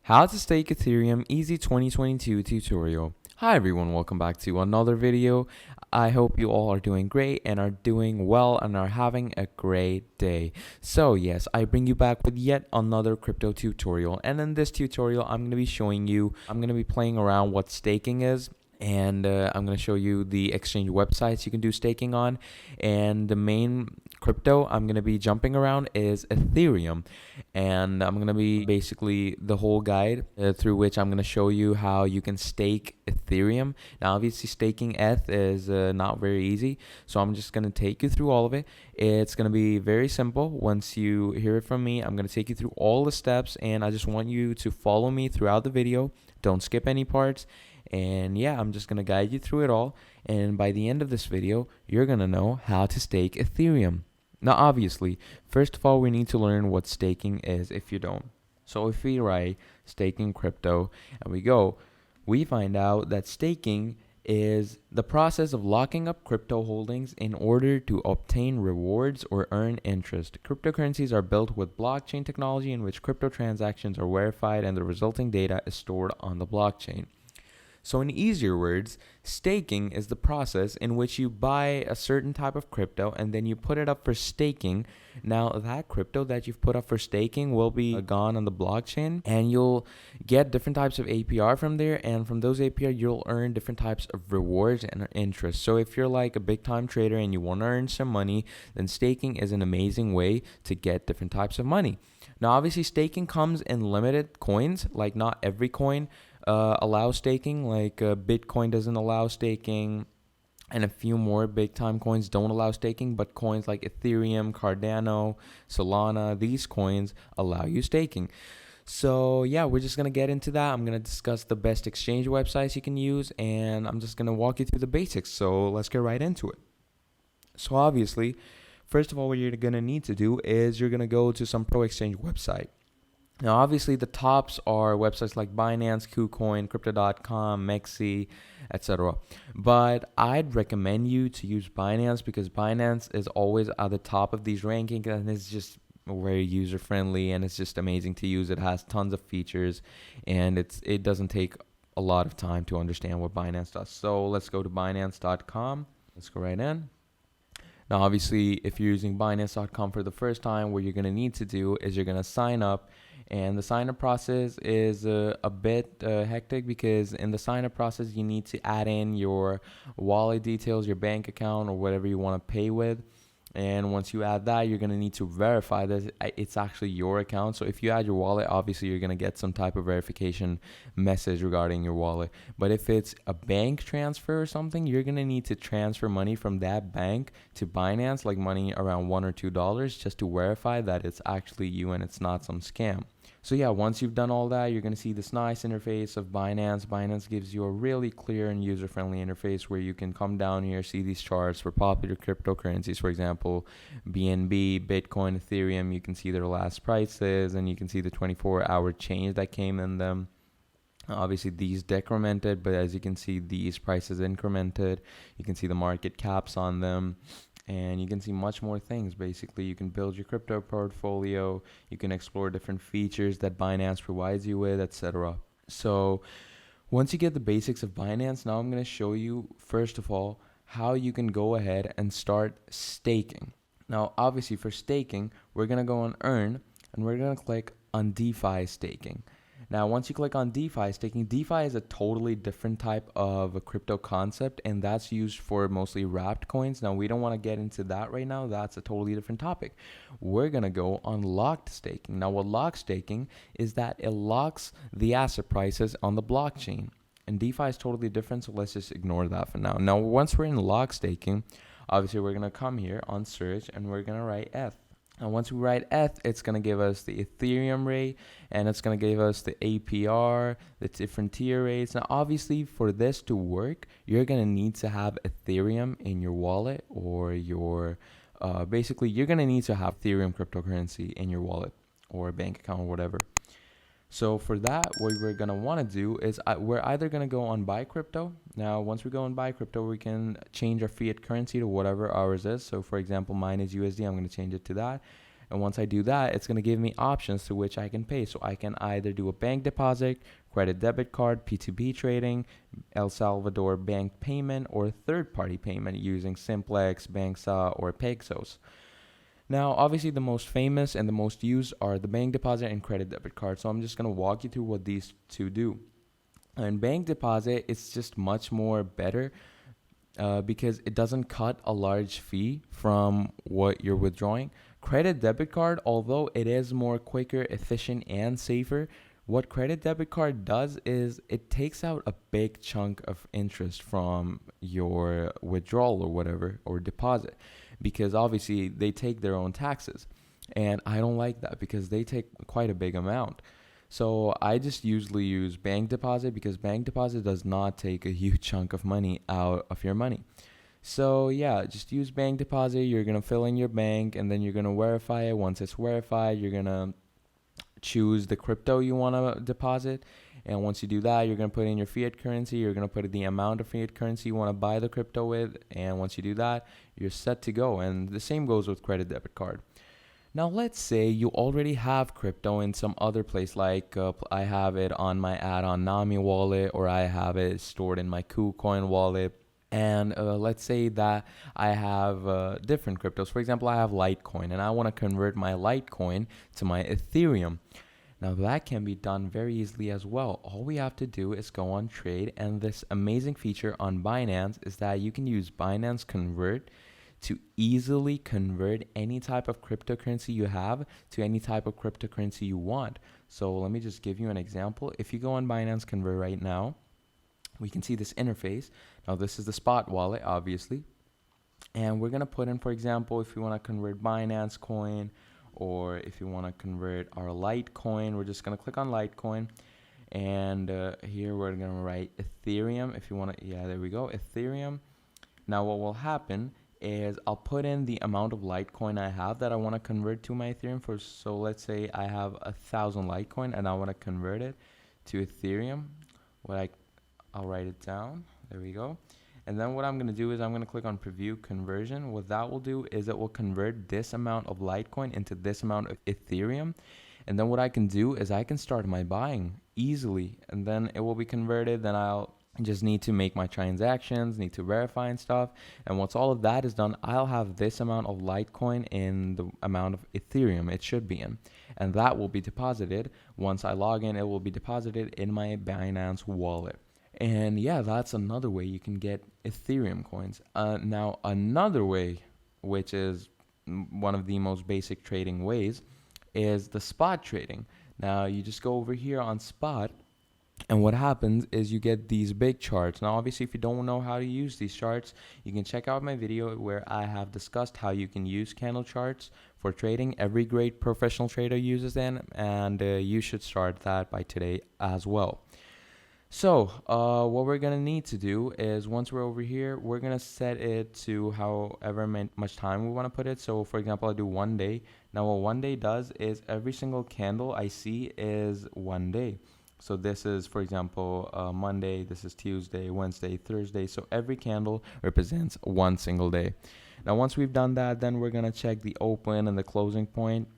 How to Stake Ethereum Easy 2022 tutorial. Hi everyone, welcome back to another video. I hope you all are doing great and are doing well and are having a great day. So yes, I bring you back with yet another crypto tutorial, and in this tutorial I'm going to be playing around what staking is, and I'm going to show you the exchange websites you can do staking on, and the main crypto I'm going to be jumping around is Ethereum, and I'm going to be basically the whole guide through which I'm going to show you how you can stake Ethereum. Now obviously staking ETH is not very easy, so I'm just going to take you through all of it. It's going to be very simple. Once you hear it from me, I'm going to take you through all the steps, and I just want you to follow me throughout the video. Don't skip any parts. And yeah, I'm just going to guide you through it all. And by the end of this video, you're going to know how to stake Ethereum. Now, obviously, first of all, we need to learn what staking is if you don't. So if we write staking crypto and we find out that staking is the process of locking up crypto holdings in order to obtain rewards or earn interest. Cryptocurrencies are built with blockchain technology in which crypto transactions are verified and the resulting data is stored on the blockchain. So in easier words, staking is the process in which you buy a certain type of crypto and then you put it up for staking. Now that crypto that you've put up for staking will be gone on the blockchain, and you'll get different types of APR from there, and from those APR you'll earn different types of rewards and interest. So if you're like a big time trader and you want to earn some money, then staking is an amazing way to get different types of money. Now obviously staking comes in limited coins, like not every coin allows staking, like Bitcoin doesn't allow staking, and a few more big time coins don't allow staking, but coins like Ethereum, Cardano, Solana, these coins allow you staking. So yeah, we're just going to get into that. I'm going to discuss the best exchange websites you can use, and I'm just going to walk you through the basics. So let's get right into it. So obviously, first of all, what you're going to need to do is you're going to go to some pro exchange website. Now, obviously, the tops are websites like Binance, KuCoin, Crypto.com, Mexi, etc. But I'd recommend you to use Binance because Binance is always at the top of these rankings, and it's just very user friendly and it's just amazing to use. It has tons of features, and it doesn't take a lot of time to understand what Binance does. So let's go to Binance.com. Let's go right in. Now, obviously, if you're using Binance.com for the first time, what you're going to need to do is you're going to sign up. And the sign-up process is a bit hectic because in the sign-up process, you need to add in your wallet details, your bank account, or whatever you want to pay with. And once you add that, you're going to need to verify that it's actually your account. So if you add your wallet, obviously you're going to get some type of verification message regarding your wallet. But if it's a bank transfer or something, you're going to need to transfer money from that bank to Binance, like money around $1 or $2, just to verify that it's actually you and it's not some scam. So yeah, once you've done all that, you're going to see this nice interface of Binance. Binance gives you a really clear and user-friendly interface where you can come down here, see these charts for popular cryptocurrencies. For example, BNB, Bitcoin, Ethereum. You can see their last prices, and you can see the 24-hour change that came in them. Obviously, these decremented, but as you can see, these prices incremented. You can see the market caps on them. And you can see much more things. Basically, you can build your crypto portfolio. You can explore different features that Binance provides you with, etc. So once you get the basics of Binance, now I'm going to show you, first of all, how you can go ahead and start staking. Now, obviously, for staking, we're going to go on Earn, and we're going to click on DeFi staking. Now, once you click on DeFi staking, DeFi is a totally different type of a crypto concept, and that's used for mostly wrapped coins. Now, we don't want to get into that right now. That's a totally different topic. We're going to go on locked staking. Now, what locked staking is that it locks the asset prices on the blockchain. And DeFi is totally different, so let's just ignore that for now. Now, once we're in locked staking, obviously, we're going to come here on search, and we're going to write ETH. And once we write ETH, it's going to give us the Ethereum rate, and it's going to give us the APR, the different tier rates. Now, obviously, for this to work, you're going to need to have Ethereum in your wallet, or your, basically, you're going to need to have Ethereum cryptocurrency in your wallet or bank account or whatever. So for that, what we're going to want to do is we're either going to go on buy crypto. Now, once we go on buy crypto, we can change our fiat currency to whatever ours is. So for example, mine is USD. I'm going to change it to that. And once I do that, it's going to give me options to which I can pay. So I can either do a bank deposit, credit debit card, P2P trading, El Salvador bank payment, or third-party payment using Simplex, Banksa, or Paxos. Now, obviously, the most famous and the most used are the bank deposit and credit debit card. So I'm just going to walk you through what these two do. And bank deposit, it's just much more better because it doesn't cut a large fee from what you're withdrawing. Credit debit card, although it is more quicker, efficient, and safer, what credit debit card does is it takes out a big chunk of interest from your withdrawal or whatever, or deposit, because obviously they take their own taxes. And I don't like that because they take quite a big amount. So I just usually use bank deposit because bank deposit does not take a huge chunk of money out of your money. So yeah, just use bank deposit. You're going to fill in your bank and then you're going to verify it. Once it's verified, you're going to choose the crypto you want to deposit. And once you do that, you're going to put in your fiat currency. You're going to put in the amount of fiat currency you want to buy the crypto with. And once you do that, you're set to go. And the same goes with credit debit card. Now, let's say you already have crypto in some other place, like I have it on my add-on Nami wallet, or I have it stored in my KuCoin wallet. And let's say that I have different cryptos. For example, I have Litecoin, and I want to convert my Litecoin to my Ethereum. Now, that can be done very easily as well. All we have to do is go on Trade, and this amazing feature on Binance is that you can use Binance Convert to easily convert any type of cryptocurrency you have to any type of cryptocurrency you want. So let me just give you an example. If you go on Binance Convert right now, we can see this interface. Now this is the spot wallet, obviously. And we're going to put in, for example, if you want to convert Binance coin, or if you want to convert our Litecoin, we're just going to click on Litecoin. And here we're going to write Ethereum. If you want to, yeah, there we go, Ethereum. Now what will happen is I'll put in the amount of Litecoin I have that I want to convert to my Ethereum for. So let's say I have 1,000 Litecoin and I want to convert it to Ethereum. I'll write it down. There we go. And then what I'm going to do is I'm going to click on preview conversion. What that will do is it will convert this amount of Litecoin into this amount of Ethereum. And then what I can do is I can start my buying easily, and then it will be converted. Then I'll just need to make my transactions, need to verify and stuff. And once all of that is done, I'll have this amount of Litecoin in the amount of Ethereum it should be in. And that will be deposited. Once I log in, it will be deposited in my Binance wallet. And yeah, that's another way you can get Ethereum coins. Now, another way, which is one of the most basic trading ways, is the spot trading. Now, you just go over here on spot, and what happens is you get these big charts. Now, obviously, if you don't know how to use these charts, you can check out my video where I have discussed how you can use candle charts for trading. Every great professional trader uses them, and you should start that by today as well. So what we're going to need to do is, once we're over here, we're going to set it to however much time we want to put it. So, for example, I'll do 1 day. Now, what 1 day does is every single candle I see is 1 day. So this is, for example, Monday, this is Tuesday, Wednesday, Thursday. So every candle represents one single day. Now, once we've done that, then we're going to check the open and the closing point.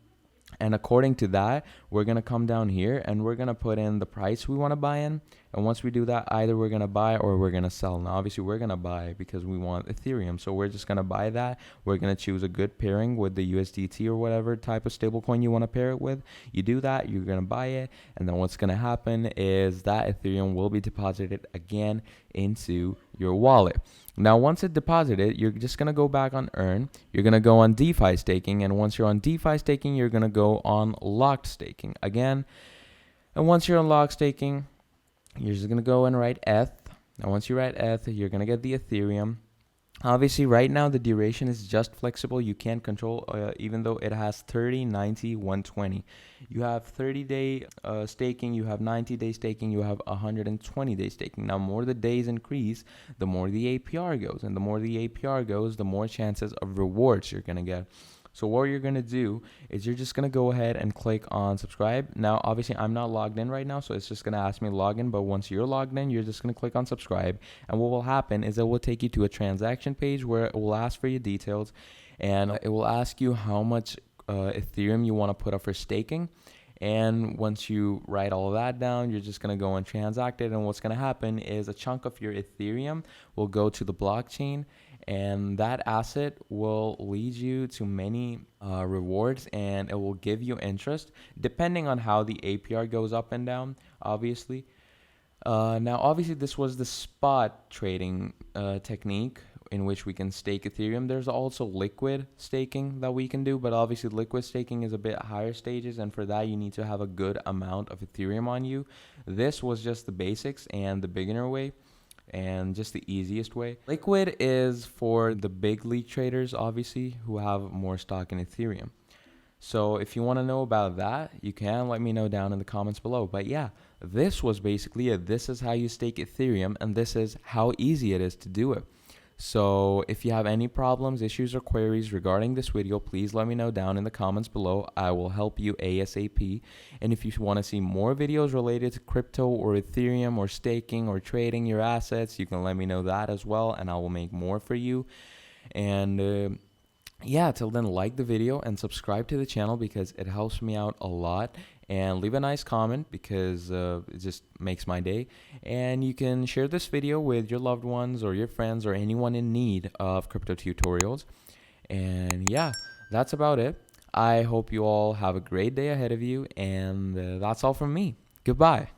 And according to that, we're going to come down here and we're going to put in the price we want to buy in. And once we do that, either we're going to buy or we're going to sell. Now, obviously, we're going to buy because we want Ethereum. So we're just going to buy that. We're going to choose a good pairing with the USDT or whatever type of stablecoin you want to pair it with. You do that, you're going to buy it. And then what's going to happen is that Ethereum will be deposited again into your wallet. Now, once it's deposited, you're just going to go back on Earn. You're going to go on DeFi staking. And once you're on DeFi staking, you're going to go on locked staking again. And once you're on locked staking, you're just going to go and write ETH. And once you write ETH, you're going to get the Ethereum. Obviously, right now, the duration is just flexible. You can't control, even though it has 30, 90, 120. You have 30-day staking, you have 90-day staking, you have 120-day staking. Now, more the days increase, the more the APR goes. And the more the APR goes, the more chances of rewards you're going to get. So what you're going to do is you're just going to go ahead and click on subscribe. Now, obviously, I'm not logged in right now, so it's just going to ask me to log in. But once you're logged in, you're just going to click on subscribe. And what will happen is it will take you to a transaction page where it will ask for your details. And it will ask you how much Ethereum you want to put up for staking. And once you write all of that down, you're just going to go and transact it. And what's going to happen is a chunk of your Ethereum will go to the blockchain, and that asset will lead you to many rewards, and it will give you interest depending on how the APR goes up and down, obviously. Now, obviously, this was the spot trading technique in which we can stake Ethereum. There's also liquid staking that we can do, but obviously liquid staking is a bit higher stages, and for that you need to have a good amount of Ethereum on you. This was just the basics and the beginner way, and just the easiest way. Liquid is for the big league traders, obviously, who have more stock in Ethereum. So if you want to know about that, you can let me know down in the comments below. But yeah, this was basically it. This is how you stake Ethereum, and this is how easy it is to do it. So if you have any problems, issues, or queries regarding this video, please let me know down in the comments below. I will help you ASAP. And if you want to see more videos related to crypto or Ethereum or staking or trading your assets, you can let me know that as well, and I will make more for you. And yeah, till then, like the video and subscribe to the channel because it helps me out a lot. And leave a nice comment because it just makes my day. And you can share this video with your loved ones or your friends or anyone in need of crypto tutorials. And yeah, that's about it. I hope you all have a great day ahead of you. And that's all from me. Goodbye.